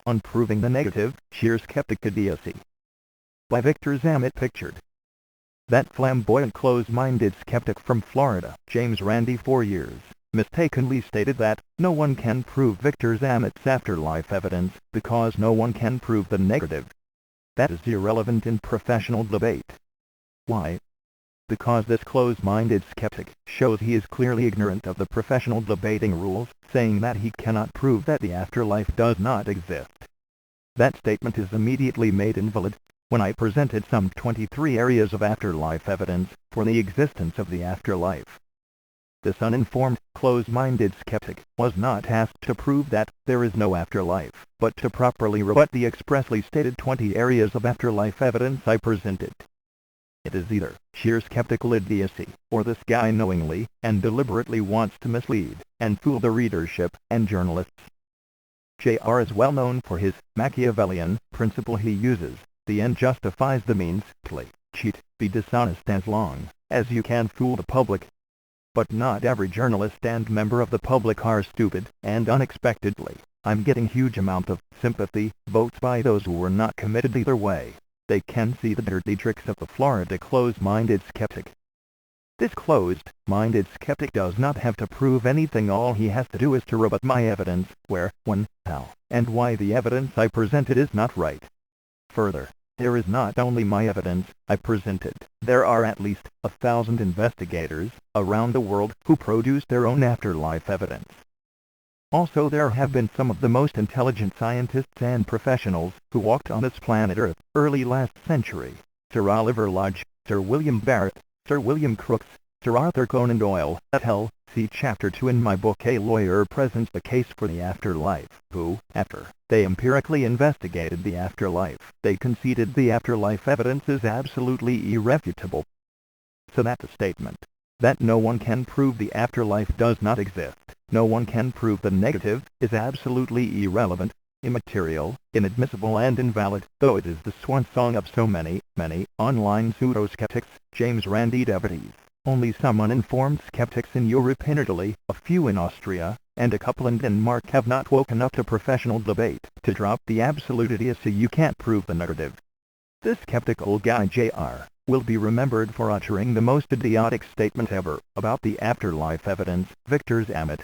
on proving the negative, sheer skeptic idiocy. By Victor Zammit. Pictured. That flamboyant close-minded skeptic from Florida, James Randi, 4 years, mistakenly stated that no one can prove Victor Zammit's afterlife evidence because no one can prove the negative. That is irrelevant in professional debate. Why? Because this close-minded skeptic shows he is clearly ignorant of the professional debating rules, saying that he cannot prove that the afterlife does not exist. That statement is immediately made invalid when I presented some 23 areas of afterlife evidence for the existence of the afterlife. This uninformed, close-minded skeptic was not asked to prove that there is no afterlife, but to properly rebut the expressly stated 20 areas of afterlife evidence I presented. It is either sheer skeptical idiocy, or this guy knowingly and deliberately wants to mislead and fool the readership and journalists. JR is well known for his Machiavellian principle. He uses the end justifies the means, to cheat, be dishonest as long as you can fool the public. But not every journalist and member of the public are stupid, and unexpectedly, I'm getting huge amount of sympathy votes by those who were not committed either way. They can see the dirty tricks of the Florida close-minded skeptic. This closed-minded skeptic does not have to prove anything. All he has to do is to rebut my evidence, where, when, how, and why the evidence I presented is not right. Further, there is not only my evidence I presented, there are at least 1,000 investigators around the world who produced their own afterlife evidence. Also, there have been some of the most intelligent scientists and professionals who walked on this planet Earth early last century. Sir Oliver Lodge, Sir William Barrett, Sir William Crookes, Sir Arthur Conan Doyle, et al. See Chapter 2 in my book A Lawyer Presents the Case for the Afterlife, who, after they empirically investigated the afterlife, they conceded the afterlife evidence is absolutely irrefutable. So that the statement that no one can prove the afterlife does not exist, no one can prove the negative, is absolutely irrelevant, immaterial, inadmissible and invalid, though it is the swan song of so many online pseudoskeptics. James Randi devotees. Only some uninformed skeptics in Europe and Italy, a few in Austria, and a couple in Denmark have not woken up to professional debate to drop the absolute idiocy you can't prove the negative. This skeptical guy JR will be remembered for uttering the most idiotic statement ever about the afterlife evidence. Victor Zammit.